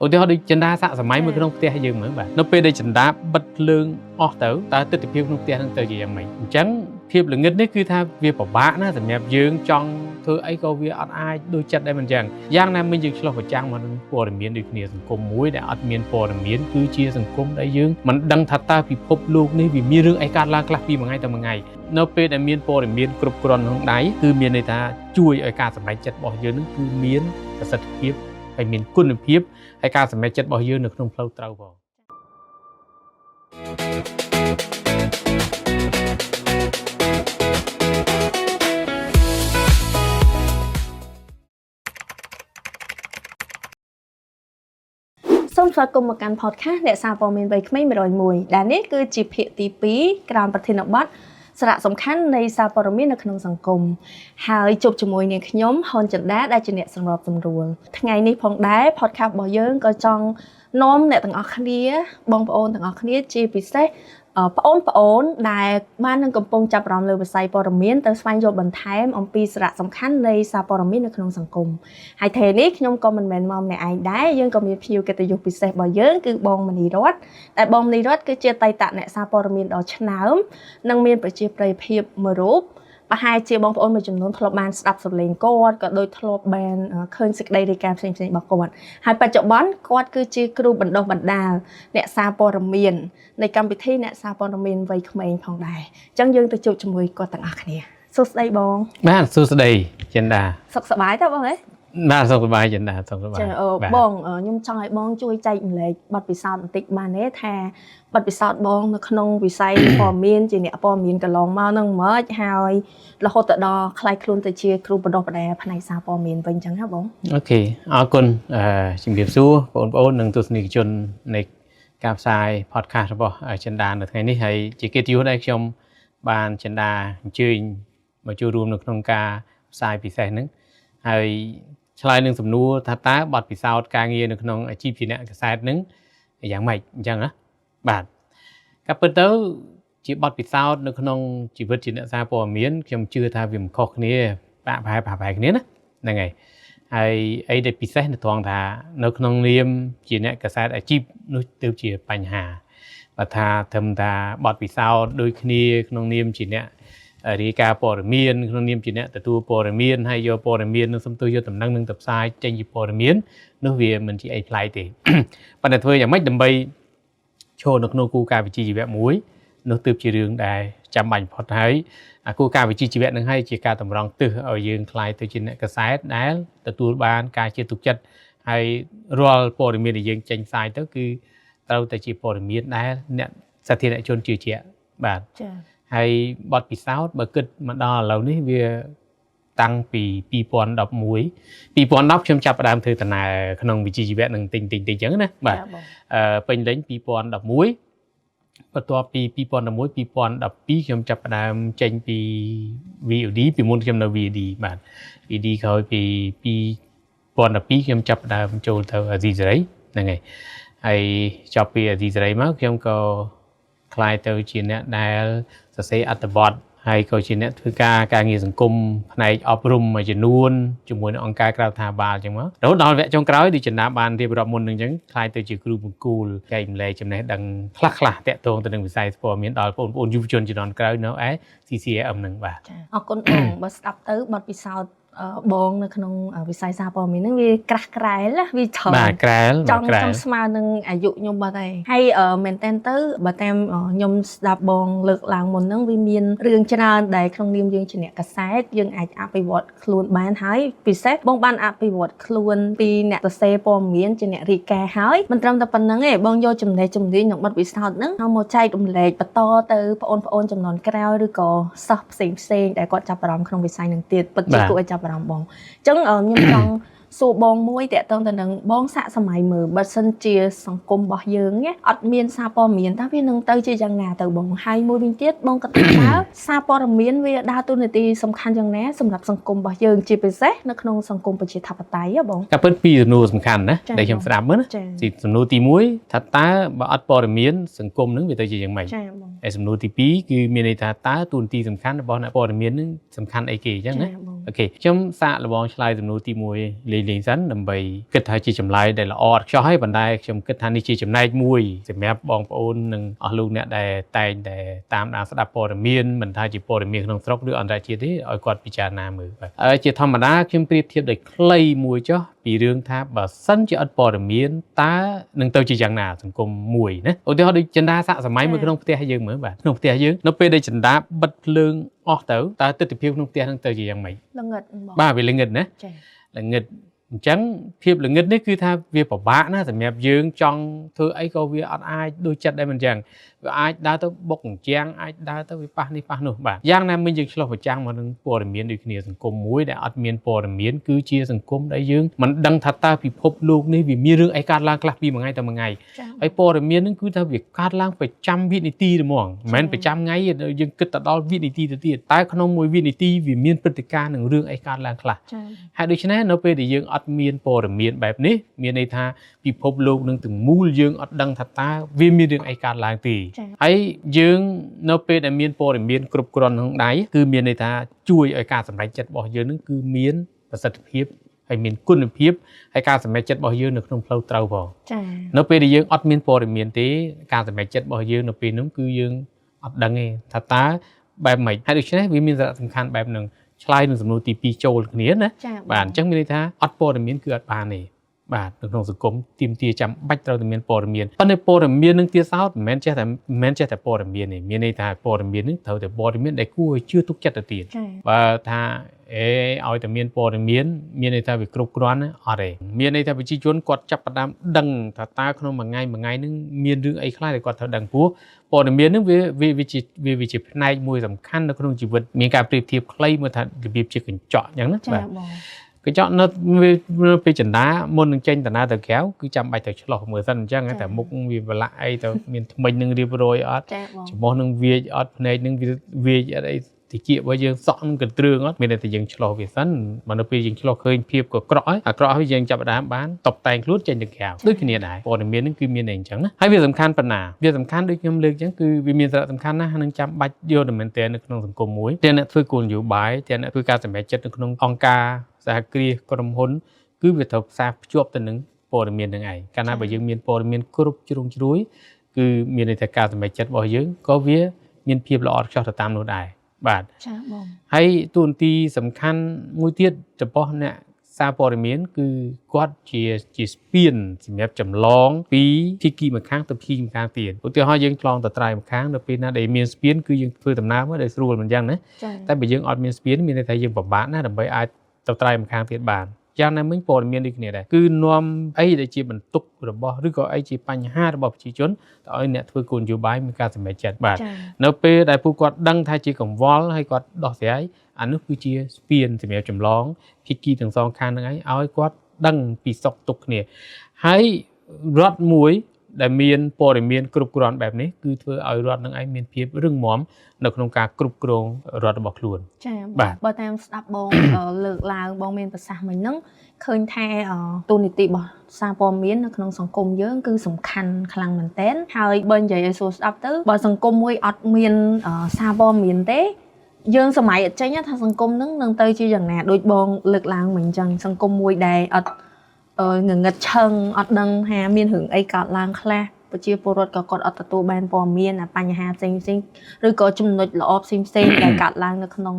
ឧទាហរណ៍ដូចចិន្តាសាក់សម័យមួយក្នុងផ្ទះយើងមើលបាទនៅពេលដែលចិន្តាបិទភ្លើងអស់ទៅតើទិដ្ឋភាពក្នុងផ្ទះហ្នឹងទៅជាយ៉ាងម៉េចអញ្ចឹងភាពល្ងឹតនេះគឺថាវាពិបាកណាស់សម្រាប់យើងចង់ធ្វើអីក៏វាអត់អាចដូចចិត្តដែរមិនអញ្ចឹងយ៉ាងណាមិញយើងឆ្លោះប្រចាំងមកនឹងព័ត៌មានដូចគ្នាសង្គមមួយដែលអត់មានព័ត៌មានគឺជាសង្គមដែលយើងមិនដឹងថាតើពិភពលោកនេះវាមានរឿងអីកើតឡើងខ្លះពីមួយថ្ងៃទៅមួយថ្ងៃនៅពេលដែលមានព័ត៌មានគ្រប់គ្រាន់ក្នុងដៃគឺមានន័យថាជួយឲ្យការសម្រេចចិត្តរបស់យើងនឹងគឺមានប្រសិទ្ធភាពហើយមានគុណភាពហើយការសម្រេចចិត្តរបស់យើងនៅក្នុងផ្លូវត្រូវផងសូមស្វាគមន៍មកកាន់ podcast អ្នកសារព័ត៌មានវ័យក្មេង101ដែលនេះគឺជាភាគទី2ក្រោមប្រធានបទសារៈសំខាន់នៃសារព័ត៌មាននៅក្នុងសង្គមហើយជួបជាមួយនាងខ្ញុំហ៊ុនចិន្តាដែលជាអ្នកសម្របសម្រួលថ្ងៃនេះផងដែរ podcast របស់យើងក៏ចង់នាំអ្នកទាំងអស់គ្នាបងប្អូនទាំងអស់គ្នាជាពិសេសបងប្អូនដែលបាននឹងកំពុងចាប់អារម្មណ៍លើវិស័យព័ត៌មានទៅស្វែងយល់បន្ថែមអំពីសារៈសំខាន់នៃសារព័ត៌មាននៅក្នុងសង្គមហើយថ្ងៃនេះខ្ញុំក៏មិនមែនមកម្នាក់ឯងដែរយើងក៏មានភ្ញៀវកិត្តិយសពិសេសរបស់យើងគឺបងមនីរតន៍ដែលបងមនីរតន៍គឺជាអតីតអ្នកសារព័ត៌មានដ៏ឆ្នើមនិងមានប្រជាប្រិយភាពមួយរូបប្រហែលជាបងប្អូនមួយចំនួនធ្លាប់បានស្ដាប់សំឡេងគាត់ក៏ដូចធ្លាប់បានឃើញសេចក្តីរាយការណ៍ផ្សេងៗរបស់គាត់ហើយបច្ចុប្បន្នគាត់គឺជាគ្រូបណ្ដុះបណ្ដាលអ្នកសារព័ត៌មាននៃកម្មវិធីអ្នកសារព័ត៌មានវ័យក្មេងផងដែរអញ្ចឹងយើងទៅជួបជាមួយគាត់ទាំងអស់គ្នាសួស្តីបងបាទសួស្តីចិន្តាសុខសប្បាយទេបងហ៎បាទសុខសប្បាយចិន្តាសុខសប្បាយចាបងខ្ញុំចង់ឲ្យបងជួយចែកម្លែកបទពិសោធន៍បន្តិចបានទេថាបទពិសោធន៍បងនៅក្នុងវិស័យព័ត៌មានជាអ្នកព័ត៌មានកន្លងមកនឹងមិនហើយរហូតដល់ខ្លាយខ្លួនទៅជាគ្រូបណ្ដុះបណ្ដាលផ្នែកសារព័ត៌មានវិញអញ្ចឹងណាបងអូខេអរគុណជំរាបសួរបងប្អូននិងទស្សនិកជននៃការផ្សាយ podcast របស់ចិន្តានៅថ្ងៃនេះហើយជាកិត្តិយសដែលខ្ញុំបានចិន្តាអញ្ជើញមកចូលរួមនៅក្នុងការផ្សាយពិសេសហ្នឹងហើយឆ្លើយនឹងសំណួរថាតើបទពិសោធន៍ការងារនៅក្នុងអាជីពជាអ្នកកាសែតហ្នឹងយ៉ាងម៉េចអញ្ចឹងណាបាទការពិតទៅជាបទពិសោធន៍នៅក្នុងជីវិតជាអ្នកសារព័ត៌មានខ្ញុំជឿថាវាមិនខុសគ្នាប្រហែលគ្នាណាហ្នឹងហើយហើយអីដែលពិសេសនៅត្រង់ថានៅក្នុងនាមជាអ្នកកាសែតអាជីពនោះទៅជាបញ្ហាបើថាត្រឹមថាបទពិសោធន៍ដូចគ្នាក្នុងនាមជាអ្នករាយការណ៍ព័ត៌មានក្នុងនាមជាអ្នកទទួលព័ត៌មានហើយយកព័ត៌មាននឹងសំទុះយកដំណឹងនឹងទៅផ្សាយចេញជាព័ត៌មាននោះវាមិនជាអីប្លែកទេប៉ុន្តែធ្វើយ៉ាងម៉េចដើម្បីឈរនៅក្នុងគោលការណ៍វិជ្ជាជីវៈមួយនោះទើបជារឿងដែលចាំបាច់បំផុតហើយគោលការណ៍វិជ្ជាជីវៈនឹងហើយជាការតម្រង់ទិសឲ្យយើងក្លាយទៅជាអ្នកកាសែតដែលទទួលបានការជឿទុកចិត្តហើយរាល់ព័ត៌មានដែលយើងចេញផ្សាយទៅគឺត្រូវតែជាព័ត៌មានដែលអ្នកសាធារណជនជឿជាក់បាទចា៎ហើយបទពិសោធន៍បើគិតមកដល់ឥឡូវនេះវាតាំងពី2011ខ្ញុំចាប់ផ្ដើមធ្វើដំណើរក្នុងវិជ្ជាជីវៈនឹងតិចអញ្ចឹងណាបាទពេញលេញ2011បន្ទាប់ពី2011 2012ខ្ញុំចាប់ផ្ដើមចេញពី VOD ពីមុនខ្ញុំនៅ VOD បាទ VOD ក្រោយពី2012ខ្ញុំចាប់ផ្ដើមចូលទៅអាស៊ីសេរីហ្នឹងហើយចប់ពីអាស៊ីសេរីមកខ្ញុំក៏ក្លាយទៅជាអ្នកដែលសរសេរអត្ថបទហើយក៏ជាអ្នកធ្វើការងារសង្គមផ្នែកអប់រំមួយចំនួនជាមួយនឹងអង្គការក្រៅរដ្ឋាភិបាលអញ្ចឹងមករហូតដល់វគ្គចុងក្រោយដូចចំណាប់បានរៀបរាប់មុននឹងអញ្ចឹងក្លាយទៅជាគ្រូបង្គោលចែកម្លែកចំណេះដឹងខ្លះតាក់ទងទៅនឹងវិស័យព័ត៌មានដល់បងប្អូនយុវជនជំនាន់ក្រោយនៅឯ CCAM ហ្នឹងបាទអរគុណបងបើស្ដាប់ទៅបទពិសោធន៍បងនៅក្នុងវិស័យសារព័ត៌មានហ្នឹងវាក្រាស់ក្រែលវាច្រើនបាទក្រែលចង់ស្មើនឹងអាយុខ្ញុំបាត់ហើយហើយមែនតើទៅបើតាមខ្ញុំស្ដាប់បងលើកឡើងមុនហ្នឹងវាមានរឿងច្រើនដែលក្នុងនាមយើងជាអ្នកកាសែតយើងអាចអភិវឌ្ឍខ្លួនបានហើយពិសេសបងបានអភិវឌ្ឍខ្លួនពីអ្នកសរសេរព័ត៌មានជាអ្នករាយការណ៍ហើយមិនត្រឹមតែប៉ុណ្្នឹងទេបងយកចំណេះជំនាញនិងបទពិសោធន៍ហ្នឹងមកចែករំលែកបន្តទៅបងប្អូនចំនួនក្រោយឬក៏សិស្សផ្សេងដែលគាត់ចាប់អារម្មណ៍ក្នុងវិស័យហ្នឹងទៀតពិតជាគួរឲ្យចាប់អារម្មណ៍បងអញ្ចឹងខ្ញុំចង់សួរបងមួយតើតើទៅនឹងបងសាកសម័យមើលបើសិនជាសង្គមរបស់យើងអត់មានសារព័ត៌មានតើវានឹងទៅជាយ៉ាងណាទៅបងហើយមួយវិញទៀតបងក៏ថាសារព័ត៌មានវាដើរតួនាទីសំខាន់យ៉ាងណាសម្រាប់សង្គមរបស់យើងជាពិសេសនៅក្នុងសង្គមប្រជាធិបតេយ្យបងតែពិតពីសំណួរសំខាន់ណាដែលខ្ញុំស្ដាប់មើលណាសំណួរទី1ថាតើបើអត់ព័ត៌មានសង្គមនឹងវាទៅជាយ៉ាងម៉េចហើយសំណួរទី2គឺមានន័យថាតើតួនាទីសំខាន់របស់អ្នកព័ត៌មាននឹងសំខាន់អីគេអញ្ចឹងណា អូខេខ្ញុំសាកល្បងឆ្លើយសំណួរទី1លេងសិនដើម្បីគិតថាជាចម្លើយដែលល្អឥតខ្ចោះហើយប៉ុន្តែខ្ញុំគិតថានេះជាចំណែកមួយសម្រាប់បងប្អូននិងអស់លោកអ្នកដែលតែងតែតាមដានស្ដាប់ព័ត៌មានមិនថាជាព័ត៌មានក្នុងស្រុកឬអន្តរជាតិទេឲ្យគាត់ពិចារណាមើលបាទជាធម្មតាខ្ញុំប្រៀបធៀបដោយខ្លីមួយចុះពីរឿងថាបើសិនជាអត់ព័ត៌មានតើនឹងទៅជាយ៉ាងណាសង្គមមួយណាឧទាហរណ៍ដូចចិន្តាសាកសម័យមួយក្នុងផ្ទះយើងមើលបាទក្នុងផ្ទះយើងនៅពេលដែលចិន្តាបិទភ្លើងអស់ទៅតើទស្សនវិជ្ជាក្នុងផ្ទះនឹងទៅជាយ៉ាងម៉េចល្ងឹតបងបាទវាល្ងឹតណាចាល្ងឹតអញ្ចឹងភាពល្ងឹតនេះគឺថាវាពិបាកណាសម្រាប់យើងចង់ធ្វើអីក៏វាអត់អាចដូចចិត្តដែរមិនអញ្ចឹងវាអាចដើរទៅបុកអញ្ចាំងអាចដើរទៅវាប៉ះនេះប៉ះនោះបាទយ៉ាងណាមិញយើងឆ្លោះប្រចាំងមកនឹងព័ត៌មានដូចគ្នាសង្គមមួយដែលអត់មានព័ត៌មានគឺជាសង្គមដែលយើងមិនដឹងថាតើពិភពលោកនេះវាមានរឿងអីកើតឡើងខ្លះពីមួយថ្ងៃទៅមួយថ្ងៃហើយព័ត៌មាននឹងគឺថាវាកើតឡើងប្រចាំវិនាទីហ្មងមិនមែនប្រចាំថ្ងៃយើងគិតទៅដល់វិនាទីទៅទៀតតែក្នុងមួយវិនាទីវាមានព្រឹត្តិការណ៍នឹងរឿងអីកើតឡើងខ្លះហើយដូច្នេះនៅពេលដែលយើងអត់មានព័ត៌មានបែបនេះមានន័យថាពិភពលោកនឹងទាំងមូលយើងអត់ដឹងថាតើវាមានរឿងអីកើតឡើងទេហើយយើងនៅពេលដែលមានព័ត៌មានគ្រប់គ្រាន់ក្នុងដៃគឺមានន័យថាជួយឲ្យការសម្រេចចិត្តរបស់យើងនឹងគឺមានប្រសិទ្ធភាពហើយមានគុណភាពហើយការសម្រេចចិត្តរបស់យើងនៅក្នុងផ្លូវត្រូវផងចា៎នៅពេលដែលយើងអត់មានព័ត៌មានទេការសម្រេចចិត្តរបស់យើងនៅពេលនោះគឺយើងអត់ដឹងទេថាតើបែបម៉េចហើយដូច្នេះវាមានសារៈសំខាន់បែបហ្នឹងឆ្លើយនឹងសំណួរទី2ចូលគ្នាណាបាទអញ្ចឹងមានន័យថាអត់ព័ត៌មានគឺអត់បានទេបាទនៅក្នុងសង្គមទាមទារចាំបាច់ត្រូវតែមានព័ត៌មានប៉ុន្តែព័ត៌មាននឹងទៀតសោតមិនមែនចេះតែព័ត៌មានទេមានន័យថាព័ត៌មាននឹងត្រូវតែព័ត៌មានដែលគួរឲ្យជឿទុកចិត្តទៅទៀតបើថាឲ្យតែមានព័ត៌មានន័យថាវាគ្រប់គ្រាន់អត់ទេមានន័យថាប្រជាជនគាត់ចាប់ផ្ដើមដឹងថាតើក្នុងមួយថ្ងៃនឹងមានរឿងអីខ្លះដែលគាត់ត្រូវដឹងព្រោះព័ត៌មាននឹងវាជាផ្នែកមួយសំខាន់នៅក្នុងជីវិតមានការប្រៀបធៀបខ្លីមើលថារបៀបជាកញ្ចក់អញ្ចឹងណាបាទកញ្ចក់នៅពេលចន្ទាមុននឹងចេញតាណាទៅក្រៅគឺចាំបាច់ទៅឆ្លោះមើលសិនអញ្ចឹងតែមុខវាប្រឡាក់អីទៅមានថ្មិញនឹងរៀបរយអត់ច្រមុះនឹងវាអត់ភ្នែកនឹងវាអត់អីតិចរបស់យើងសក់នឹងកន្ទ្រឿងអត់មានតែយើងឆ្លោះវាសិនមកនៅពេលយើងឆ្លោះឃើញភាពក៏ក្រក់ហើយអាក្រក់ហើយយើងចាប់ដើមបានតបតែងខ្លួនចេញទៅក្រៅដូចគ្នាដែរព័ត៌មាននឹងគឺមានតែអញ្ចឹងណាហើយវាសំខាន់ប៉ុណ្ណាវាសំខាន់ដូចខ្ញុំលើកអញ្ចឹងគឺវាមានសារៈសំខាន់ណាស់នឹងចាំបាច់យកទៅមែនទែននៅក្នុងសង្គមមួយទាំងអ្នកធ្វើគោលនយោបាយទាំងអ្នកធ្វើការសម្រេចចិត្តនៅក្នុងអង្គការសហគ្រាសក្រុមហ៊ុនគឺវាត្រូវផ្សារភ្ជាប់ទៅនឹងព័ត៌មាននឹងឯងកាលណាបើយើងមានព័ត៌មានគ្រប់ជ្រុងជ្រោយគឺមានន័យថាការសម្រេចចិត្តរបស់យើងក៏វាមានភាពល្អឥតខ្ចោះទៅតាមនោះដែរបាទចា៎បងហើយតួនាទីសំខាន់មួយទៀតចំពោះអ្នកសារព័ត៌មានគឺគាត់ជាស្ពានសម្រាប់ចម្លងពីភាគីម្ខាងទៅភាគីម្ខាងទៀតឧទាហរណ៍យើងឆ្លងទៅត្រៃម្ខាងនៅពេលណាដែលមានស្ពានគឺយើងធ្វើដំណើរមកដែលស្រួលមិនយ៉ាងណាតែបើយើងអត់មានស្ពានមានន័យថាយើងពិបាកណាស់ដើម្បីអាចទៅត្រៃម្ខាងទៀតបានយ៉ាងណាមិញព័ត៌មានដូចគ្នាដែរគឺនាំអីដែលជាបន្ទុករបស់ឬក៏អីជាបញ្ហារបស់ប្រជាជនទៅឲ្យអ្នកធ្វើគោលនយោបាយមានការសម្រេចចិត្តបាទនៅពេលដែលពួកគាត់ដឹងថាជាកង្វល់ហើយគាត់ដោះស្រាយអានោះគឺជាស្ពានសម្រាប់ចម្លងភាគីទាំងសងខាងហ្នឹងឯងឲ្យគាត់ដឹងពីសុខទុក្ខគ្នាហើយរដ្ឋមួយដែលមានព័ត៌មានគ្រប់គ្រាន់បែបនេះគឺធ្វើឲ្យរដ្ឋនឹងឯងមានភាពរឹងមាំនៅក្នុងការគ្រប់គ្រងរដ្ឋរបស់ខ្លួនចា៎បើតាមស្ដាប់បងលើកឡើងបងមានប្រសាសន៍មិញហ្នឹងឃើញថាទូនីតិរបស់សារព័ត៌មាននៅក្នុងសង្គមយើងគឺសំខាន់ខ្លាំងមែនទែនហើយបើនិយាយឲ្យសួរស្ដាប់ទៅបើសង្គមមួយអត់មានសារព័ត៌មានទេយើងសម័យអត់ចេញថាសង្គមនឹងទៅជាយ៉ាងណាដូចបងលើកឡើងមិញអញ្ចឹងសង្គមមួយដែលអត់ងងឹតឆឹងអត់ដឹងថាមានរឿងអីកើតឡើងខ្លះប្រជាពលរដ្ឋក៏គាត់អត់ទទួលបានព័ត៌មានបញ្ហាផ្សេងឬក៏ចំណុចល្អផ្សេងដែលកើតឡើងនៅក្នុង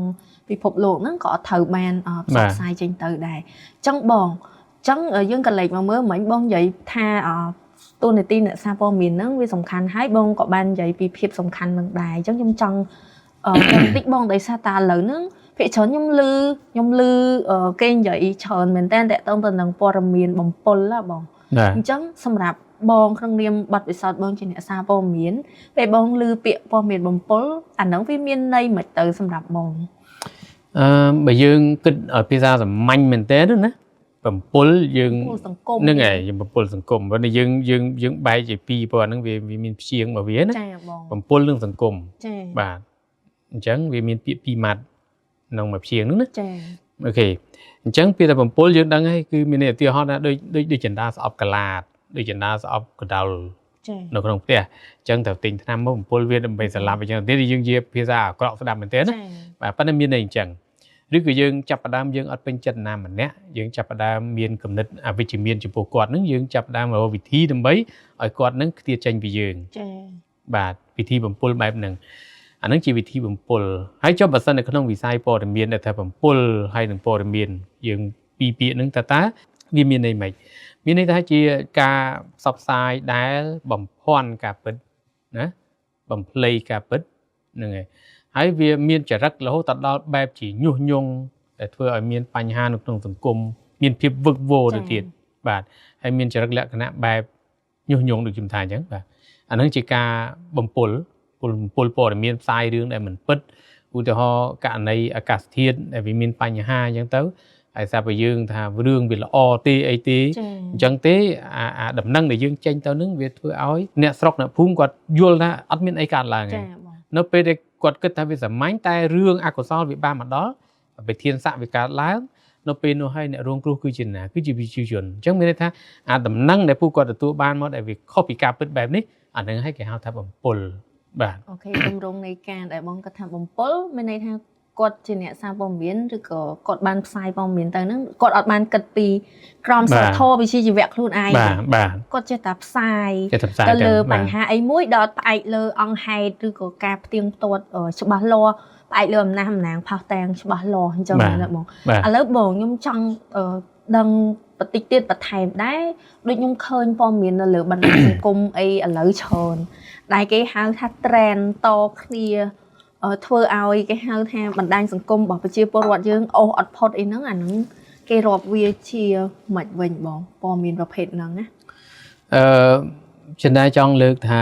ពិភពលោកហ្នឹងក៏អត់ត្រូវបានផ្សព្វផ្សាយចេញទៅដែរអញ្ចឹងបងអញ្ចឹងយើងក៏លេចមកមើលមិញបងនិយាយថាទូនាទីអ្នកសារព័ត៌មានហ្នឹងវាសំខាន់ហើយបងក៏បាននិយាយពីភាពសំខាន់នឹងដែរអញ្ចឹងខ្ញុំចង់បន្តិចបងដោយសារតាឥឡូវហ្នឹងភាគច្រើនខ្ញុំលឺគេនិយាយច្រើនមែនតើតកតងទៅនឹងព័ត៌មានបំពុលណាបងអញ្ចឹងសម្រាប់បងក្នុងនាមបទពិសោធន៍បងជាអ្នកសារព័ត៌មានពេលបងឮពាក្យព័ត៌មានបំពុលអាហ្នឹងវាមានន័យមិនទៅសម្រាប់បងបើយើងគិតឲ្យភាសាសាមញ្ញមែនតើណាបំពុលយើងហ្នឹងហើយយើងបំពុលសង្គមបើយើងបែកជាពីរព្រោះអាហ្នឹងវាមានព្យាង្គរបស់វាណាបំពុលនឹងសង្គមបាទអញ្ចឹងវាមានពាក្យពីរម៉ាត់ក្នុងមួយព្យាង្គហ្នឹងណាចា៎អូខេអញ្ចឹងពាក្យតែបំពុលយើងដឹងហើយគឺមានឧទាហរណ៍ថាដូចចិន្តាស្អប់កាឡាតដូចចិន្តាស្អប់កដុលនៅក្នុងផ្ទះអញ្ចឹងត្រូវទិញថ្នាំមកបំពុលវាដើម្បីសម្លាប់អញ្ចឹងទៀតយើងជាភាសាអាក្រក់ស្ដាប់មែនទេណាបាទប៉ុន្តែមានន័យអញ្ចឹង ឬក៏យើងចាប់ផ្ដើមយើងអត់ពេញចិត្តណាម្នាក់យើងចាប់ផ្ដើមមានគំនិតអវិជ្ជមានចំពោះគាត់នឹងយើងចាប់ផ្ដើមរកវិធីដើម្បីឲ្យគាត់នឹងឃ្លាតចេញពីយើងចា៎បាទវិធីបំពុលបែបហ្នឹងអានឹងជាវិធីបំពុលហើយចុះបើសិននៅក្នុងវិស័យព័ត៌មានដែលថាបំពុលហើយនឹងព័ត៌មានយើងពីរពាក្យហ្នឹងតើវាមានន័យម៉េចមានន័យថាជាការផ្សព្វផ្សាយដែលបំភាន់ការពិតណាបំភ្លៃការពិតហ្នឹងហើយវាមានចរិតរហូតដល់បែបជាញុះញង់ដែលធ្វើឲ្យមានបញ្ហានៅក្នុងសង្គមមានភាពវឹកវរទៅទៀតបាទហើយមានចរិតលក្ខណៈបែបញុះញង់ដូចខ្ញុំថាអញ្ចឹងបាទអានឹងជាការបំពុលព័ត៌មានផ្សាយរឿងដែលមិនពិតឧទាហរណ៍ករណីអាកាសធាតុដែលវាមានបញ្ហាអញ្ចឹងទៅហើយសាប់ឲ្យយើងថារឿងវាល្អទេអីទេអញ្ចឹងទេអាដំណឹងដែលយើងចេញទៅនឹងវាធ្វើឲ្យអ្នកស្រុកអ្នកភូមិគាត់យល់ថាអត់មានអីកើតឡើងទេនៅពេលដែលគាត់គិតថាវាសាមញ្ញតែរឿងអកុសលវាបានមកដល់វិធានស័កវាកើតឡើងនៅពេលនោះហើយអ្នករងគ្រោះគឺជាណាគឺជាវិជ្ជាជនអញ្ចឹងមានន័យថាអាដំណឹងដែលពួកគាត់ទទួលបានមកដែលវាខុសពីការពិតបែបនេះអានឹងឲ្យគេហៅថាបំពុលបាទអូខេទម្រង់នៃការដែលបងគាត់ថាបំពុលមានន័យថាគាត់ជាអ្នកសារព័ត៌មានឬក៏គាត់បានផ្សាយព័ត៌មានទៅហ្នឹងគាត់អត់បានគិតពីក្រមសីលធម៌វិជ្ជាជីវៈខ្លួនឯងបាទគាត់ចេះតែផ្សាយទៅលើបញ្ហាអីមួយដល់ផ្អែកលើអង្គហេតុឬក៏ការផ្ទៀងផ្ទាត់ច្បាស់លាស់ផ្អែកលើអំណះអំណាងផុសតាងច្បាស់លាស់អញ្ចឹងណាបងឥឡូវបងខ្ញុំចង់ដឹងបន្តិចទៀតបន្ថែមដែរដូចខ្ញុំឃើញព័ត៌មាននៅលើបណ្ដាញសង្គមអីឥឡូវច្រើនដែលគេហៅថា trend តគ្នាធ្វើឲ្យគេហៅថាបណ្ដាញសង្គមរបស់ប្រជាពលរដ្ឋយើងអូសអត់ផុតអីហ្នឹងអាហ្នឹងគេរាប់វាជាមិនវិញបងព័ត៌មានប្រភេទហ្នឹងណាចិនដែរចង់លើកថា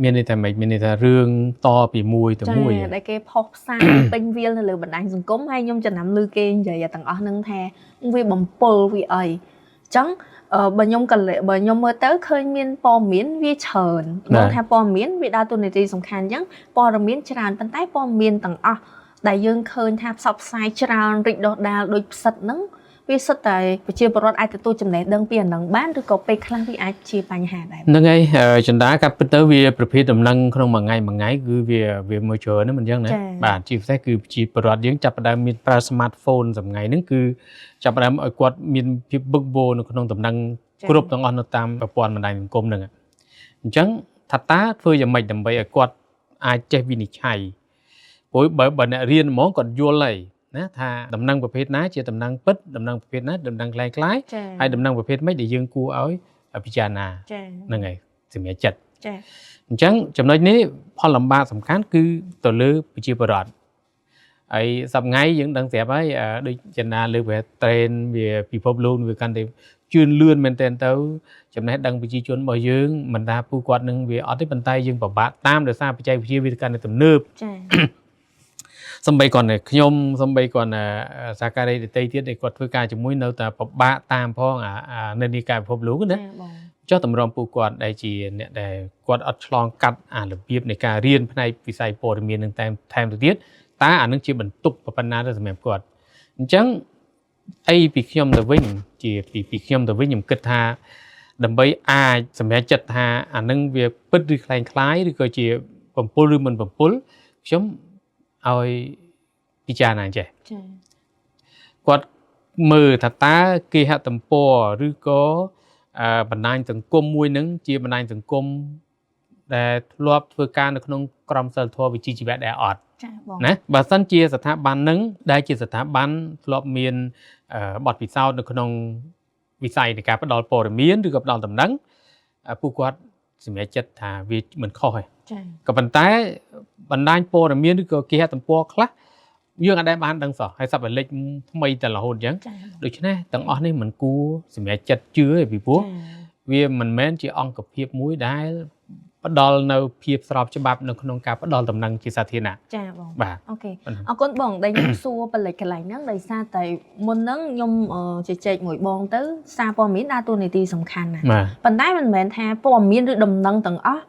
មានន័យថាម៉េចមានន័យថារឿងតពីមួយទៅមួយដែលគេផុសផ្សាយពេញវាលនៅលើបណ្ដាញសង្គមហើយខ្ញុំចំណាំឮគេនិយាយទាំងអស់ហ្នឹងថាវាបំពុលវាអីអញ្ចឹងបើខ្ញុំមើលទៅឃើញមានព័ត៌មានវាច្រើនបងថាព័ត៌មានវាដើរតួនាទីសំខាន់អញ្ចឹងព័ត៌មានច្រើនប៉ុន្តែព័ត៌មានទាំងអស់ដែលយើងឃើញថាផ្សព្វផ្សាយច្រើនរីកដុះដាលដូចផ្សិតហ្នឹងវាសិតតែប្រជាពលរដ្ឋអាចទទួលចំណេះដឹងពីអានឹងបានឬក៏ពេលខ្លះវាអាចជាបញ្ហាដែរហ្នឹងហើយចន្ទាកាត់ពិតទៅវាប្រភេទដំណឹងក្នុងមួយថ្ងៃគឺវាមួយច្រើនហ្នឹងមិនអញ្ចឹងណាបាទជាពិសេសគឺប្រជាពលរដ្ឋយើងចាប់ផ្ដើមមានប្រើ smartphone សម្ងាយហ្នឹងគឺចាប់ផ្ដើមឲ្យគាត់មានភាពវឹកវរនៅក្នុងដំណឹងគ្រប់ទាំងអស់នៅតាមប្រព័ន្ធបណ្ដាញសង្គមហ្នឹងអញ្ចឹងថាតើធ្វើយ៉ាងម៉េចដើម្បីឲ្យគាត់អាចចេះវិនិច្ឆ័យព្រោះបើអ្នករៀនហ្មងគាត់យល់ហើយណាថាដំណឹងប្រភេទណាជាដំណឹងពិតដំណឹងប្រភេទណាដំណឹងคล้ายៗហើយដំណឹងប្រភេទម៉េចដែលយើងគួរឲ្យពិចារណាហ្នឹងហើយសម្រាប់ចិត្តអញ្ចឹងចំណុចនេះផលលំបាកសំខាន់គឺទៅលើប្រជាពលរដ្ឋហើយសប្តាហ៍យើងដឹងស្រាប់ហើយដូចចិនណាលើវា trend វាពិភពលោកវាកាន់តែជឿនលឿនមែនទែនទៅចំណេះដឹងប្រជាជនរបស់យើងមិនថាពួកគាត់នឹងវាអត់ទេប៉ុន្តែយើងពិបាកតាមដោយសារបច្ចេកវិទ្យាវាកាន់តែទំនើបចា៎សំបីគាត់ខ្ញុំសំបីគាត់សាការីដតីទៀតដែលគាត់ធ្វើការជាមួយនៅតែពិបាកតាមផងនិន្នាការពិភពលោកណាចុះតម្រាំពួកគាត់ដែលជាអ្នកដែលគាត់អត់ឆ្លងកាត់របៀបនៃការរៀនផ្នែកវិស័យព័ត៌មាននឹងថែមទៅទៀតតើអានឹងជាបន្ទុកប៉ុណ្ណាទៅសម្រាប់គាត់អញ្ចឹងអីពីខ្ញុំទៅវិញជាពីខ្ញុំទៅវិញខ្ញុំគិតថាដើម្បីអាចសម្រេចចិត្តថាអានឹងវាពិតឬคล้ายៗឬក៏ជាបំពុលឬមិនបំពុលខ្ញុំឲ្យពិចារណាចេះគាត់មើលថាតើគេហទំព័រឬក៏បណ្ដាញសង្គមមួយនឹងជាបណ្ដាញសង្គមដែលធ្លាប់ធ្វើការនៅក្នុងក្រមសីលធម៌វិជ្ជាជីវៈដែរអត់ណាបើសិនជាស្ថាប័ននឹងដែលជាស្ថាប័នធ្លាប់មានបទពិសោធន៍នៅក្នុងវិស័យនៃការផ្ដល់ព័ត៌មានឬក៏ផ្ដល់ដំណឹងពួកគាត់សម្រេចចិត្តថាវាមិនខុសទេក៏ប៉ុន្តែបណ្ដាញព័ត៌មានឬក៏គេហទំព័រខ្លះយើងអាចបានដឹងសោះហើយសប្បុរសថ្មីតែរហូតអញ្ចឹងដូច្នេះទាំងអស់នេះមិនគួរសម្រេចចិត្តជឿទេពីព្រោះវាមិនមែនជាអង្គភាពមួយដែលផ្ដល់នៅភាពស្របច្បាប់នៅក្នុងការផ្ដល់ដំណឹងជាសាធារណៈចាបងបាទអូខេអរគុណបងដែលខ្ញុំសួរបលិចកន្លែងហ្នឹងដោយសារតែមុនហ្នឹងខ្ញុំជជែកមួយបងទៅសារព័ត៌មានដើរតួនាទីសំខាន់ណាស់ប៉ុន្តែមិនមែនថាព័ត៌មានឬដំណឹងទាំងអស់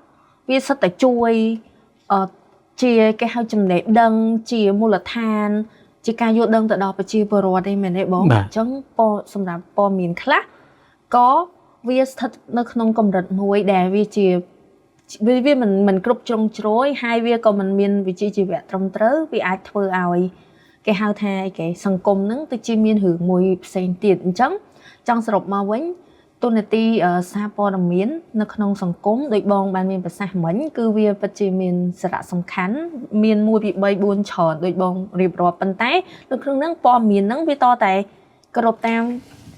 វាសិតតែជួយជាគេហៅចំណេះដឹងជាមូលដ្ឋានជាការយល់ដឹងទៅដល់ប្រជាពលរដ្ឋទេមែនទេបងអញ្ចឹងសម្រាប់ព័ត៌មានខ្លះក៏វាស្ថិតនៅក្នុងកម្រិតមួយដែលវាជាវាមិនគ្រប់ជ្រុងជ្រោយហើយវាក៏មិនមានវិជ្ជាជីវៈត្រឹមត្រូវវាអាចធ្វើឲ្យ គេហៅថាគេសង្គមហ្នឹងទៅជាមានរឿងមួយផ្សេងទៀតអញ្ចឹងចង់សរុបមកវិញទូនាទីសារព័ត៌មាននៅក្នុងសង្គមដោយបងបានមានប្រសាសន៍មិញគឺវាពិតជាមានសារៈសំខាន់មាន1 2 3 4ច្រើនដោយបងរៀបរាប់ប៉ុន្តែនៅក្នុងហ្នឹងព័ត៌មានហ្នឹងវាតតែគោរពតាម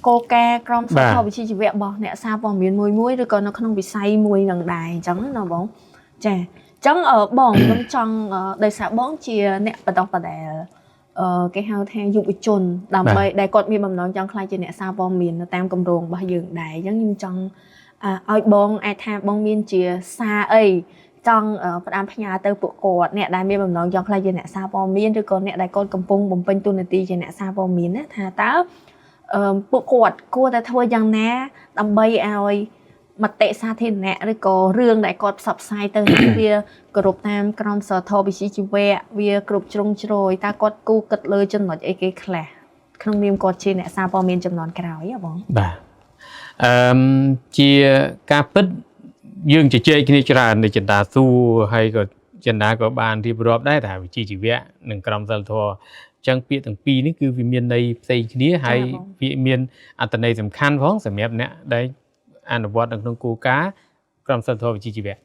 គោលការណ៍ក្រមសីលធម៌វិជ្ជាជីវៈរបស់អ្នកសារព័ត៌មានមួយឬក៏នៅក្នុងវិស័យមួយនឹងដែរអញ្ចឹងណាបងចាអញ្ចឹងបងខ្ញុំចង់ដោយសារបងជាអ្នកបដិបដាលគេហៅថាយុវជនដើម្បីដែលគាត់មានបំណងចង់ខ្លាចជាអ្នកសារព័ត៌មាននៅតាមគម្រោងរបស់យើងដែរអញ្ចឹងខ្ញុំចង់ឲ្យបងអាចថាបងមានជាសារអីចង់ផ្ដាំផ្ញើទៅពួកគាត់អ្នកដែលមានបំណងចង់ខ្លាចជាអ្នកសារព័ត៌មានឬក៏អ្នកដែលគាត់កំពុងបំពេញតួនាទីជាអ្នកសារព័ត៌មានណាថាតើពួកគាត់គួរតែធ្វើយ៉ាងណាដើម្បីឲ្យមតិសាធារណៈឬក៏រឿងដែលគាត់ផ្សព្វផ្សាយទៅនេះវាគោរពតាមក្រមសីលធម៌វិជ្ជាជីវៈវាគ្រប់ជ្រុងជ្រោយតើគាត់គូគិតលើចំណុចអីគេខ្លះក្នុងនាមគាត់ជាអ្នកសារព័ត៌មានចំនួនក្រោយហ៎បងបាទជាការពិតយើងជជែកគ្នាច្រើននៅចិន្តាសួរហើយក៏ចិន្តាក៏បានរៀបរាប់ដែរថាវិជ្ជាជីវៈនិងក្រមសីលធម៌ចឹងពាក្យទាំងពីរនេះគឺវាមានន័យផ្សេងគ្នាហើយវាមានអត្ថន័យសំខាន់ផងសម្រាប់អ្នកដែលអនុវត្តនៅក្នុងគោលការណ៍ក្រមសីលធម៌វិជ្ជាជីវៈ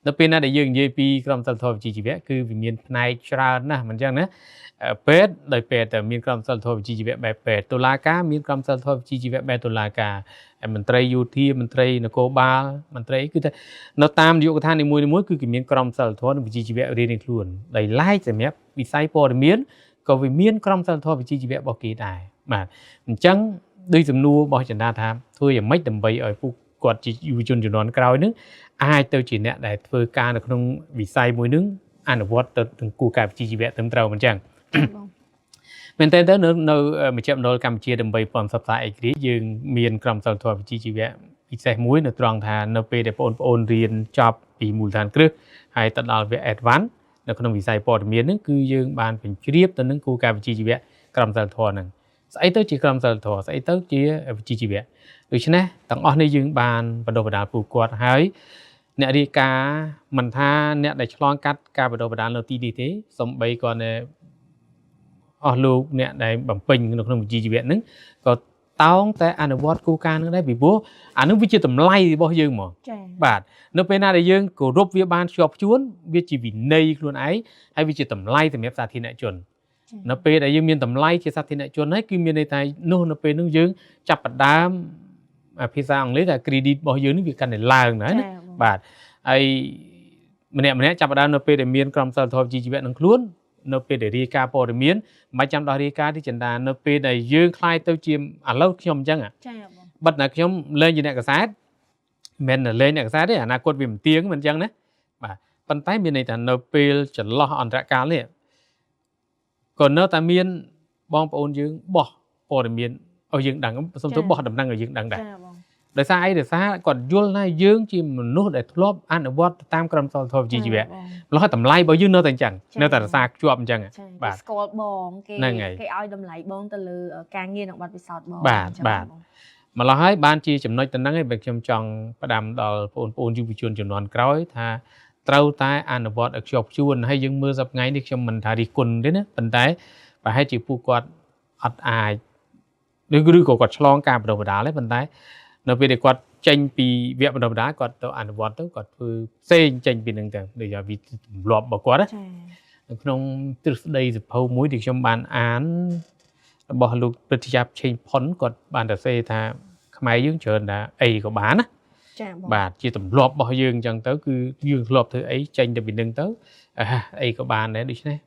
នៅពេលណាដែលយើងនិយាយពីក្រមសីលធម៌វិជ្ជាជីវៈគឺវាមានផ្នែកច្រើនណាស់មិនចឹងណាពេទ្យដោយពេទ្យតែមានក្រមសីលធម៌វិជ្ជាជីវៈបែបពេទ្យតុលាការមានក្រមសីលធម៌វិជ្ជាជីវៈបែបតុលាការហើយមន្ត្រីយោធាមន្ត្រីនគរបាលមន្ត្រីគឺថានៅតាមនាយកដ្ឋាននីមួយៗគឺគេមានក្រមសីលធម៌និងវិជ្ជាជីវៈរៀងៗខ្លួនដោយឡែកសម្រាប់វិស័យព័ត៌មានក៏វាមានក្រមសីលធម៌វិជ្ជាជីវៈរបស់គេដែរបាទអញ្ចឹងដោយសំណួររបស់ចិន្តាថាធ្វើយ៉ាងម៉េចដើម្បីឲ្យពួកគាត់ជាយុវជនជំនាន់ក្រោយនឹងអាចទៅជាអ្នកដែលធ្វើការនៅក្នុងវិស័យមួយនឹងអនុវត្តទៅទាំងគូការវិជ្ជាជីវៈត្រឹមត្រូវមិនចឹងមែនតើទៅនៅមជ្ឈមណ្ឌលកម្ពុជាដើម្បីពំផ្សព្វផ្សាយឯករាជ្យយើងមានក្រមសីលធម៌វិជ្ជាជីវៈពិសេសមួយនៅត្រង់ថានៅពេលដែលបងប្អូនរៀនចប់ពីមូលដ្ឋានគ្រឹះហើយទៅដល់វគ្គ Advance នៅក្នុងវិស័យព័ត៌មានហ្នឹងគឺយើងបានបញ្ជ្រាបទៅនឹងគូការវិជ្ជាជីវៈក្រមសីលធម៌ហ្នឹងស្អីទៅជាក្រមសីលធម៌ស្អីទៅជាវិជ្ជាជីវៈដូច្នេះទាំងអស់នេះយើងបានបណ្ដុះបណ្ដាលពួកគាត់ហើយអ្នករាយការណ៍មិនថាអ្នកដែលឆ្លងកាត់ការបណ្ដុះបណ្ដាលនៅទីនេះទេសំបីគាត់អស់លោកអ្នកដែលបំពេញនៅក្នុងវិជ្ជាជីវៈហ្នឹងក៏តោងតែអនុវត្តគោលការណ៍ហ្នឹងដែរពីព្រោះអានឹងវាជាតម្លៃរបស់យើងហ្មងបាទនៅពេលណាដែលយើងគោរពវាបានជាប់ជួនវាជាវិន័យខ្លួនឯងហើយវាជាតម្លៃសម្រាប់សាធារណជននៅពេលដែលយើងមានតម្លៃជាសាធារណជនហើយគឺមានន័យថានោះនៅពេលនោះយើងចាប់ផ្ដើមភាសាអង់គ្លេសថា credit របស់យើងនេះវាកាន់តែឡើងណាបាទហើយម្នាក់ចាប់ផ្ដើមនៅពេលដែលមានក្រមសីលធម៌វិជ្ជាជីវៈនឹងខ្លួននៅពេលដែលរាយការណ៍ព័ត៌មានមិនចាំដល់រាយការណ៍ទីចិន្តានៅពេលដែលយើងខ្លាយទៅជាឥឡូវខ្ញុំអញ្ចឹងចាបងបិទណាខ្ញុំលេងជាអ្នកកសែតមិនមែនលេងអ្នកកសែតទេអនាគតវាមិនទៀងមិនអញ្ចឹងណាបាទប៉ុន្តែមានន័យថានៅពេលចន្លោះអន្តរកាលនេះក៏នៅតែមានបងប្អូនយើងបោះព័ត៌មានឲ្យយើងដឹងសូមទៅបោះដំណឹងឲ្យយើងដឹងដែរដោយសារអីដោយសារគាត់យល់ថាយើងជាមនុស្សដែលធ្លាប់អនុវត្តតាមក្រមសីលធម៌វិជ្ជាជីវៈម្ល៉េះតម្លៃរបស់យើងនៅតែអញ្ចឹងនៅតែរក្សាជាប់អញ្ចឹងបាទស្គាល់បងគេឲ្យតម្លៃបងទៅលើការងារនិងបទពិសោធន៍បងបាទម្ល៉េះហើយបានជាចំណុចទៅហ្នឹងឯងបើខ្ញុំចង់ផ្ដាំដល់បងប្អូនយុវជនជំនាន់ក្រោយថាត្រូវតែអនុវត្តឲ្យជាប់ជួនហើយយើងមើលសប្តាហ៍នេះខ្ញុំមិនថារិះគន់ទេណាប៉ុន្តែប្រហែលជាពួកគាត់អត់អាចឬក៏គាត់ឆ្លងការបណ្ដុះបណ្ដាលទេប៉ុន្តែនៅពេលដែលគាត់ចេញពីវគ្គបណ្ដុះបណ្ដាលគាត់ទៅអនុវត្តទៅគាត់ធ្វើផ្សេងចេញពីនឹងទៅដូចថាវាទម្លាប់របស់គាត់ណានៅក្នុងទ្រឹស្ដីសភៅមួយដែលខ្ញុំបានអានរបស់លោកព្រឹទ្ធាចារ្យឆេងផុនគាត់បានតែសេថាខ្មែរយើងច្រើនថាអីក៏បានណាចា៎បាទជាទម្លាប់របស់យើងអញ្ចឹងទៅគឺយើងធ្លាប់ធ្វើអីចេញទៅពីនឹងទៅអីក៏បានដែរដូច្នេះ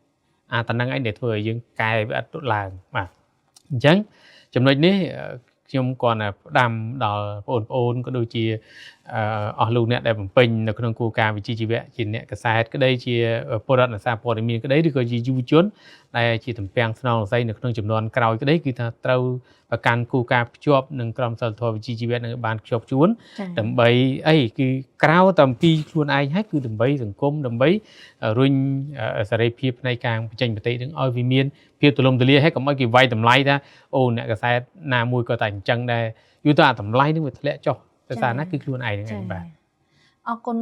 អាតំណឹងឯងដែលធ្វើឲ្យយើងកែវាអត់ឡើងបាទអញ្ចឹងចំណុចនេះខ្ញុំគាត់ផ្ដាំដល់បងប្អូនក៏ដូចជាអស់លោកអ្នកដែលបំពេញនៅក្នុងគោលការណ៍វិជ្ជាជីវៈជាអ្នកកសែតក្តីជាពលរដ្ឋសារព័ត៌មានក្តីឬក៏ជាយុវជនដែលជាតំពាំងស្នងស័យនៅក្នុងចំនួនក្រោយក្តីគឺថាត្រូវប្រកាន់គោលការណ៍ភ្ជាប់នឹងក្រមសីលធម៌វិជ្ជាជីវៈនឹងបានភ្ជាប់ជួនដើម្បីអីគឺក្រៅតែអំពីខ្លួនឯងហើយគឺដើម្បីសង្គមដើម្បីរុញសេរីភាពផ្នែកការបញ្ចេញមតិនឹងឲ្យវាមានភាពទូលំទូលាយហើយកុំឲ្យគេវាយតម្លៃថាអូអ្នកកសែតណាមួយក៏តែអញ្ចឹងដែរយូរទៅអាតម្លៃនឹងវាធ្លាក់ចុះដោយសារណាគឺខ្លួនឯងហ្នឹងឯងបាទ អរគុណ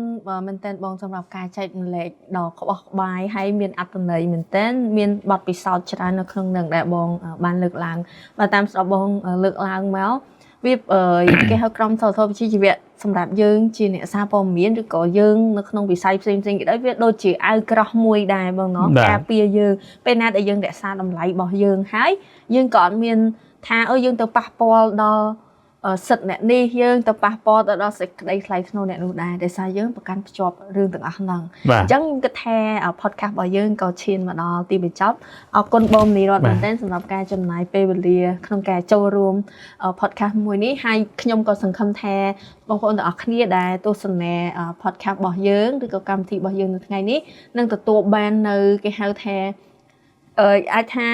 មែនតើបងសម្រាប់ការចែករំលែកដ៏ក្បោះក្បាយហើយមានអត្ថន័យមែនតើមានបទពិសោធន៍ច្រើននៅក្នុងនឹងដែលបងបានលើកឡើងបើតាមស្ដាប់បងលើកឡើងមកវាគេហៅក្រុមសោធវិជ្ជាជីវៈសម្រាប់យើងជាអ្នកសារព័ត៌មានឬក៏យើងនៅក្នុងវិស័យផ្សេងៗក៏ដោយវាដូចជាអាវក្រោះមួយដែរបងเนาะការពារយើងពេលណាដែលយើងរក្សាតម្លៃរបស់យើងហើយយើងក៏អត់មានថាយើងទៅប៉ះពាល់ដល់សិទ្ធិអ្នកនេះយើងទៅប៉ះពាល់ទៅដល់សេចក្តីថ្លៃថ្នូរអ្នកនោះដែរដោយសារយើងប្រកាន់ភ្ជាប់រឿងទាំងអស់ហ្នឹងអញ្ចឹងខ្ញុំគិតថា podcast របស់យើងក៏ឈានមកដល់ទីបញ្ចប់អរគុណបងនីរតមែនទែនសម្រាប់ការចំណាយពេលវេលាក្នុងការចូលរួម podcast មួយនេះហើយខ្ញុំក៏សង្ឃឹមថាបងប្អូនទាំងអស់គ្នាដែលទស្សនា podcast របស់យើងឬក៏កម្មវិធីរបស់យើងនៅថ្ងៃនេះនឹងទទួលបាននៅគេហៅថាអាចថា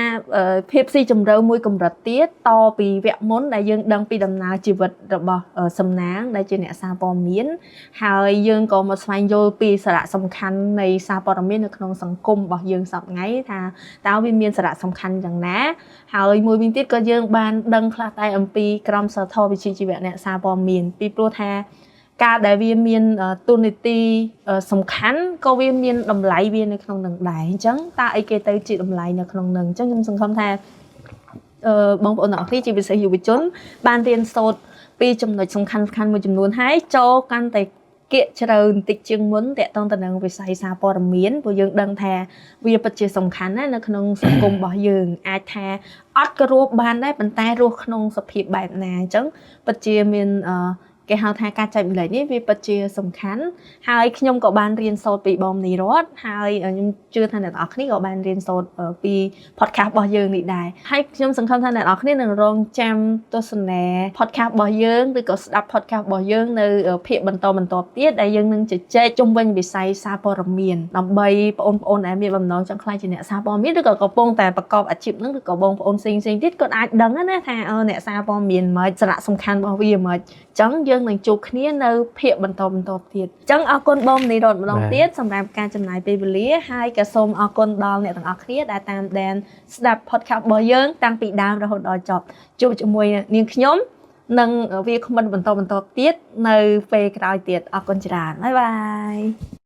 ភាពស៊ីជម្រៅមួយកម្រិតទៀតតពីវគ្គមុនដែលយើងដឹងពីដំណើរជីវិតរបស់សំណាងដែលជាអ្នកសារព័ត៌មានហើយយើងក៏មកស្វែងយល់ពីសារៈសំខាន់នៃសារព័ត៌មាននៅក្នុងសង្គមរបស់យើងសប្តាហ៍ថ្ងៃថាតើវាមានសារៈសំខាន់យ៉ាងណាហើយមួយវិញទៀតក៏យើងបានដឹងខ្លះតែអំពីក្រមសីលធម៌វិជ្ជាជីវៈអ្នកសារព័ត៌មានពីព្រោះថាការដែលវាមានទូនីតិសំខាន់ក៏វាមានតម្លៃវានៅក្នុងនឹងដែរអញ្ចឹងតើអីគេទៅជាតម្លៃនៅក្នុងនឹងអញ្ចឹងខ្ញុំសង្ឃឹមថាបងប្អូនទាំងអស់គ្នាជាពិសេសយុវជនបានរៀនសូត្រពីចំណុចសំខាន់មួយចំនួនហើយចូលកាន់តែគៀកជ្រៅបន្តិចជាងមុនតាក់ទងទៅនឹងវិស័យសារព័ត៌មានព្រោះយើងដឹងថាវាពិតជាសំខាន់ណាស់នៅក្នុងសង្គមរបស់យើងអាចថាអត់ក៏រស់បានដែរប៉ុន្តែរស់ក្នុងសភាពបែបណាអញ្ចឹងពិតជាមានគេហៅថាការចែករំលែកនេះវាពិតជាសំខាន់ហើយខ្ញុំក៏បានរៀនសូត្រពីបងនីរតហើយខ្ញុំជឿថាអ្នកទាំងអស់គ្នាក៏បានរៀនសូត្រពី podcast របស់យើងនេះដែរហើយខ្ញុំសង្ឃឹមថាអ្នកទាំងអស់គ្នានឹងរងចាំទស្សនា podcast របស់យើងឬក៏ស្ដាប់ podcast របស់យើងនៅភាគបន្តទៀតដែលយើងនឹងជជែកជុំវិញវិស័យសារព័ត៌មានដើម្បីបងប្អូនដែលមានបំណងចង់ក្លាយជាអ្នកសារព័ត៌មានឬក៏កំពុងតែប្រកបអាជីពហ្នឹងឬក៏បងប្អូនផ្សេងទៀតក៏អាចដឹងណាថាអ្នកសារព័ត៌មានមិនសារៈសំខាន់របស់វាមិនចឹងយើងនឹងជួបគ្នានៅភាគបន្តទៀតអញ្ចឹងអរគុណបងនីរតម្ដងទៀតសម្រាប់ការចំណាយពេលវេលាហើយក៏សូមអរគុណដល់អ្នកទាំងអស់គ្នាដែលតាមដានស្ដាប់ podcast របស់យើងតាំងពីដើមរហូតដល់ចប់ជួបជាមួយនាងខ្ញុំនិងវាគ្មិនបន្តទៀតនៅពេលក្រោយទៀតអរគុណច្រើនបាយបាយ